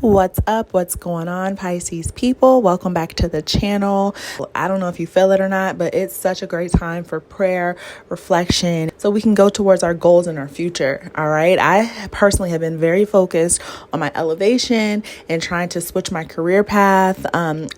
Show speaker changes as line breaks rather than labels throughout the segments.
What's up? What's going on, Pisces people? Welcome back to the channel. I don't know if you feel it or not, but it's such a great time for prayer, reflection, so we can go towards our goals in our future. All right. I personally have been very focused on my elevation and trying to switch my career path.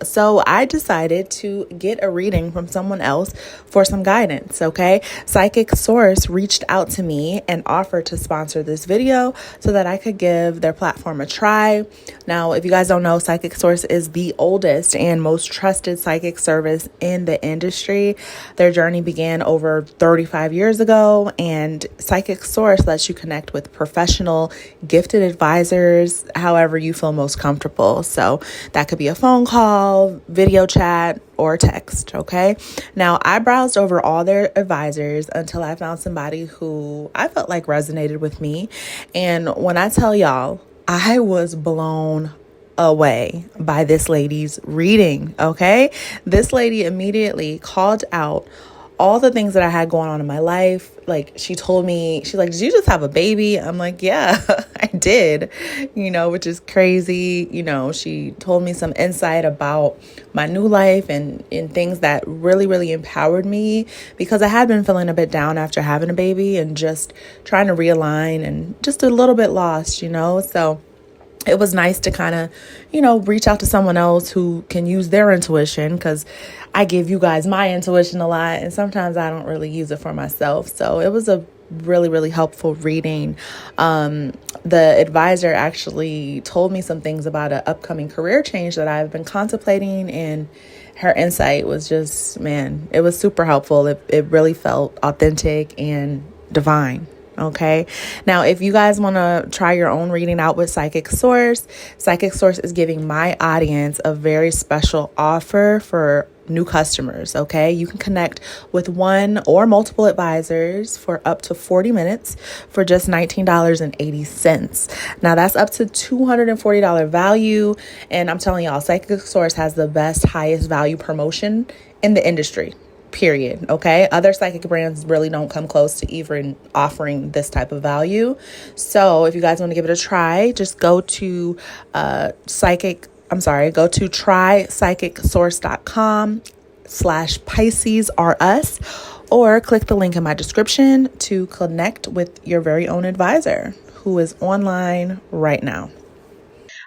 So I decided to get a reading from someone else for some guidance. Okay. Psychic Source reached out to me and offered to sponsor this video so that I could give their platform a try. Now, if you guys don't know, Psychic Source is the oldest and most trusted psychic service in the industry. Their journey began over 35 years ago, and Psychic Source lets you connect with professional, gifted advisors however you feel most comfortable. So that could be a phone call, video chat, or text. Okay. Now, I browsed over all their advisors until I found somebody who I felt like resonated with me. And when I tell y'all, I was blown away by this lady's reading. Okay. This lady immediately called out all the things that I had going on in my life. Like, she told me, she's like, did you just have a baby? I'm like, yeah, I did, which is crazy. She told me some insight about my new life and things that really, really empowered me, because I had been feeling a bit down after having a baby and just trying to realign and just a little bit lost, so it was nice to kind of, reach out to someone else who can use their intuition, because I give you guys my intuition a lot and sometimes I don't really use it for myself. So it was a really, really helpful reading. The advisor actually told me some things about an upcoming career change that I've been contemplating, and her insight was just, man, it was super helpful. It really felt authentic and divine. Okay. Now, if you guys want to try your own reading out with Psychic Source is giving my audience a very special offer for new customers. Okay. You can connect with one or multiple advisors for up to 40 minutes for just $19.80. Now, that's up to $240 value. And I'm telling y'all, Psychic Source has the best, highest value promotion in the industry. Period. Okay. Other psychic brands really don't come close to even offering this type of value. So if you guys want to give it a try, just go to trypsychicsource.com/PiscesRus, or click the link in my description to connect with your very own advisor who is online right now.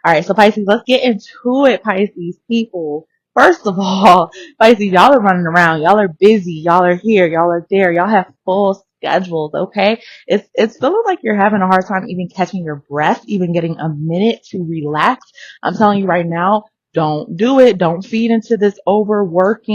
All right, so Pisces, let's get into it, Pisces people. First of all, Pisces, y'all are running around. Y'all are busy. Y'all are here. Y'all are there. Y'all have full schedules, okay? It's feeling like you're having a hard time even catching your breath, even getting a minute to relax. I'm telling you right now, don't do it. Don't feed into this overworked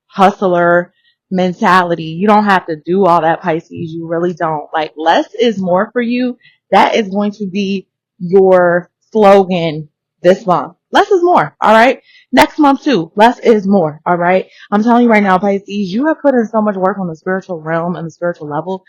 hustler mentality. You don't have to do all that, Pisces. You really don't. Like, less is more for you. That is going to be your slogan this month. Less is more. All right. Next month too. Less is more. All right. I'm telling you right now, Pisces, you have put in so much work on the spiritual realm and the spiritual level.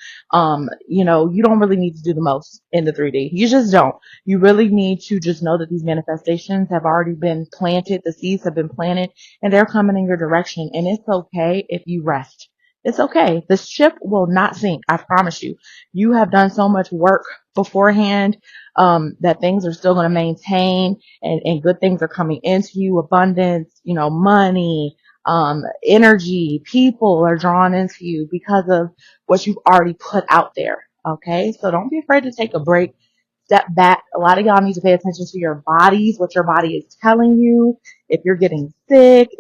You don't really need to do the most in the 3D. You just don't. You really need to just know that these manifestations have already been planted. The seeds have been planted and they're coming in your direction. And it's okay if you rest. It's okay. The ship will not sink. I promise you. You have done so much work beforehand, that things are still going to maintain, and good things are coming into you. Abundance, money, energy, people are drawn into you because of what you've already put out there. Okay. So don't be afraid to take a break. Step back. A lot of y'all need to pay attention to your bodies, what your body is telling you. If you're getting sick,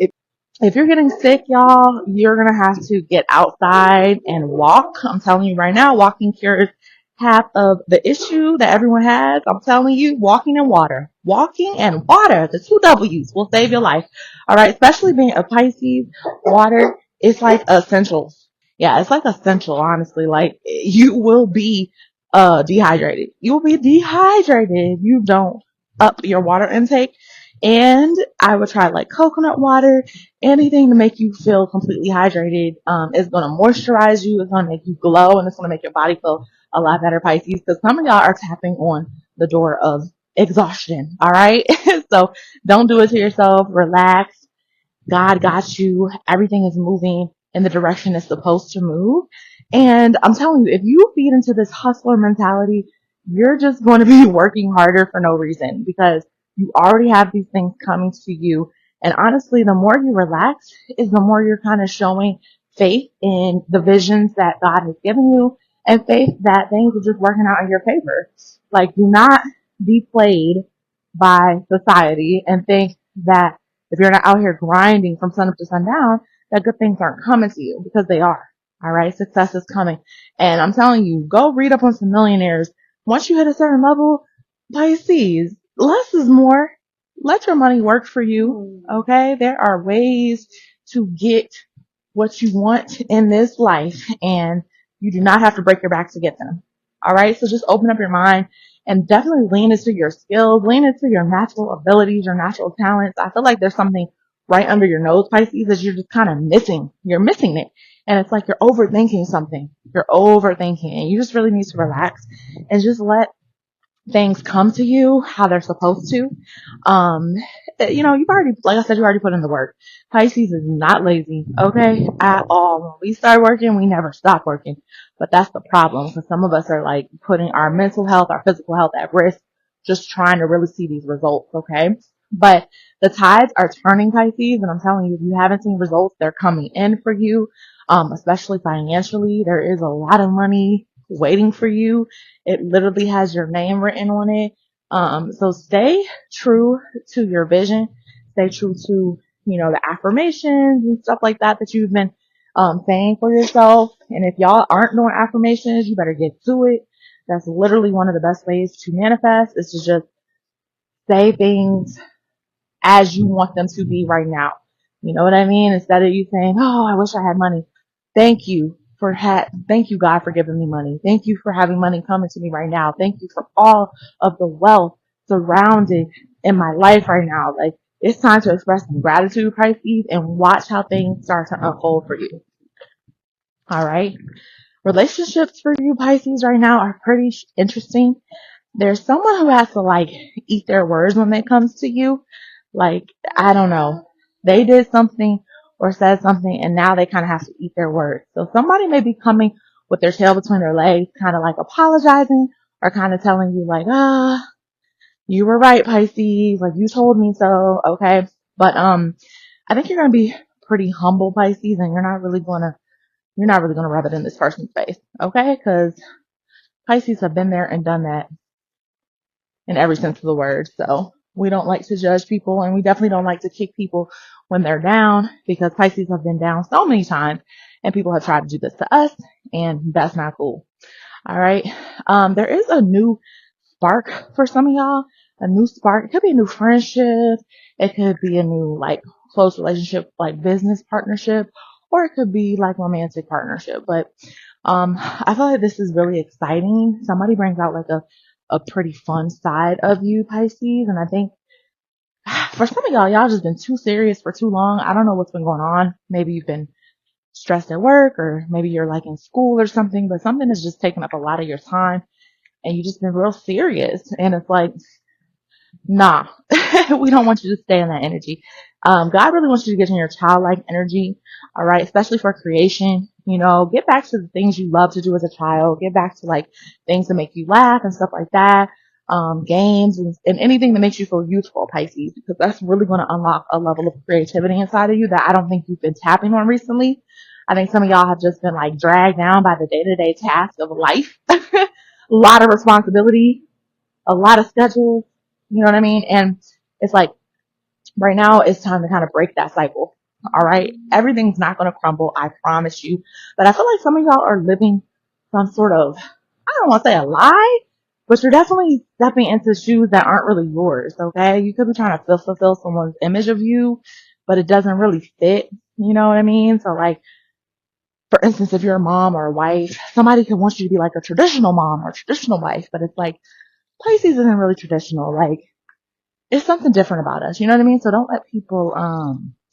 if you're getting sick, y'all, you're going to have to get outside and walk. I'm telling you right now, walking cures half of the issue that everyone has. I'm telling you, walking and water. Walking and water, the 2 W's will save your life. All right. Especially being a Pisces, water is like essential. Yeah, it's like essential, honestly. Like, you will be dehydrated. You will be dehydrated if you don't up your water intake. And I would try like coconut water, anything to make you feel completely hydrated. It's going to moisturize you. It's going to make you glow, and it's going to make your body feel a lot better, Pisces, because some of y'all are tapping on the door of exhaustion. All right. So don't do it to yourself. Relax. God got you. Everything is moving in the direction it's supposed to move. And I'm telling you, if you feed into this hustler mentality, you're just going to be working harder for no reason because you already have these things coming to you. And honestly, the more you relax is the more you're kind of showing faith in the visions that God has given you and faith that things are just working out in your favor. Like, do not be played by society and think that if you're not out here grinding from sun up to sundown, that good things aren't coming to you, because they are. All right. Success is coming. And I'm telling you, go read up on some millionaires. Once you hit a certain level, Pisces, less is more. Let your money work for you. Okay. There are ways to get what you want in this life, and you do not have to break your back to get them. All right. So just open up your mind and definitely lean into your skills, lean into your natural abilities, your natural talents. I feel like there's something right under your nose, Pisces, that you're just kind of missing. You're missing it. And it's like you're overthinking something. You're overthinking, and you just really need to relax and just let things come to you how they're supposed to. Um, you've already, like I said, you already put in the work. Pisces is not lazy, okay, at all. When we start working, we never stop working. But that's the problem, because some of us are like putting our mental health, our physical health at risk, just trying to really see these results, okay? But the tides are turning, Pisces, and I'm telling you, if you haven't seen results, they're coming in for you, especially financially. There is a lot of money waiting for you. It literally has your name written on it. So stay true to your vision. Stay true to, the affirmations and stuff like that you've been, saying for yourself. And if y'all aren't doing affirmations, you better get to it. That's literally one of the best ways to manifest, is to just say things as you want them to be right now. You know what I mean? Instead of you saying, "Oh, I wish I had money." Thank you, God, for giving me money. Thank you for having money coming to me right now. Thank you for all of the wealth surrounding in my life right now. Like, it's time to express some gratitude, Pisces, and watch how things start to unfold for you. All right. Relationships for you, Pisces, right now are pretty interesting. There's someone who has to like eat their words when it comes to you. Like, I don't know. They did something or said something, and now they kind of have to eat their words. So somebody may be coming with their tail between their legs, kind of like apologizing, or kind of telling you like, you were right, Pisces. Like, you told me so. Okay. But, I think you're going to be pretty humble, Pisces, and you're not really going to rub it in this person's face. Okay. Cause Pisces have been there and done that in every sense of the word. So we don't like to judge people, and we definitely don't like to kick people when they're down, because Pisces have been down so many times and people have tried to do this to us, and that's not cool. All right. There is a new spark for some of y'all, a new spark. It could be a new friendship. It could be a new, like, close relationship, like business partnership, or it could be like romantic partnership. But, I feel like this is really exciting. Somebody brings out like a pretty fun side of you, Pisces. And I think for some of y'all just been too serious for too long. I don't know what's been going on. Maybe you've been stressed at work, or maybe you're like in school or something, but something has just taken up a lot of your time, and you just been real serious. And it's like, nah, we don't want you to stay in that energy. God really wants you to get in your childlike energy. All right. Especially for creation, get back to the things you love to do as a child. Get back to like things that make you laugh and stuff like that. Games and anything that makes you feel youthful, Pisces, because that's really going to unlock a level of creativity inside of you that I don't think you've been tapping on recently. I think some of y'all have just been like dragged down by the day-to-day tasks of life. A lot of responsibility, a lot of schedules, you know what I mean? And it's like, right now it's time to kind of break that cycle. All right. Everything's not going to crumble. I promise you. But I feel like some of y'all are living some sort of, I don't want to say a lie, but you're definitely stepping into shoes that aren't really yours. Okay. You could be trying to fulfill someone's image of you, but it doesn't really fit. You know what I mean? So like, for instance, if you're a mom or a wife, somebody could want you to be like a traditional mom or a traditional wife, but it's like, Pisces isn't really traditional. Like, it's something different about us. You know what I mean? So don't let people,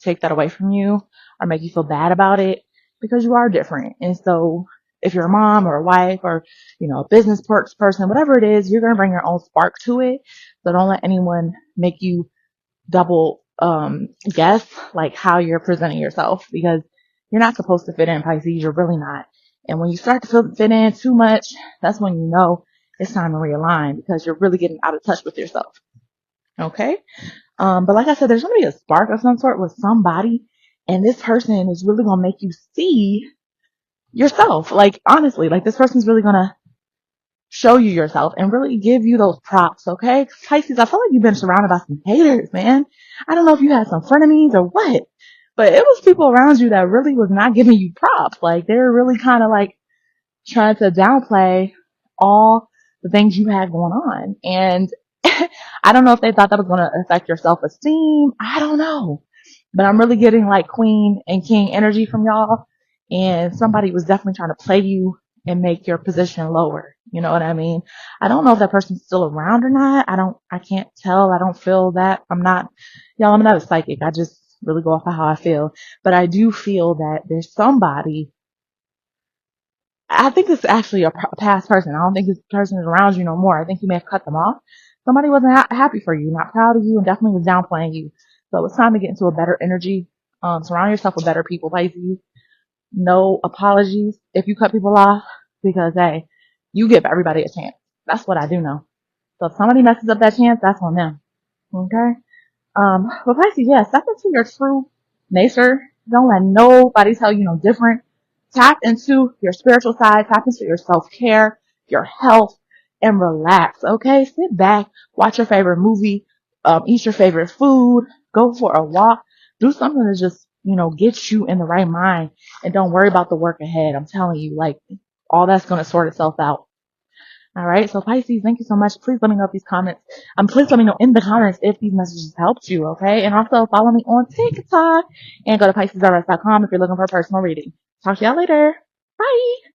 take that away from you or make you feel bad about it, because you are different. And so if you're a mom or a wife or, a business person, whatever it is, you're going to bring your own spark to it. So don't let anyone make you double, guess like how you're presenting yourself, because you're not supposed to fit in, Pisces. You're really not. And when you start to fit in too much, that's when you know it's time to realign because you're really getting out of touch with yourself. Okay. But like I said, there's going to be a spark of some sort with somebody, and this person is really going to make you see yourself. Like, honestly, like this person's really going to show you yourself and really give you those props. Okay. Pisces, I feel like you've been surrounded by some haters, man. I don't know if you had some frenemies or what, but it was people around you that really was not giving you props. Like, they're really kind of like trying to downplay all the things you had going on. And I don't know if they thought that was going to affect your self-esteem. I don't know. But I'm really getting like queen and king energy from y'all. And somebody was definitely trying to play you and make your position lower. You know what I mean? I don't know if that person's still around or not. I can't tell. I don't feel that. I'm not a psychic. I just really go off of how I feel. But I do feel that there's somebody. I think it's actually a past person. I don't think this person is around you no more. I think you may have cut them off. Somebody wasn't happy for you, not proud of you, and definitely was downplaying you. So it's time to get into a better energy. Surround yourself with better people, Pisces. No apologies if you cut people off, because hey, you give everybody a chance. That's what I do know. So if somebody messes up that chance, that's on them. Okay? But Pisces, yeah, step into your true nature. Don't let nobody tell you no different. Tap into your spiritual side, tap into your self-care, your health, and relax, okay? Sit back, watch your favorite movie, eat your favorite food, go for a walk, do something to just, get you in the right mind, and don't worry about the work ahead. I'm telling you, like, all that's going to sort itself out. All right. So Pisces, thank you so much. Please let me know if these comments, please let me know in the comments if these messages helped you. Okay. And also follow me on TikTok and go to PiscesRS.com if you're looking for a personal reading. Talk to y'all later. Bye.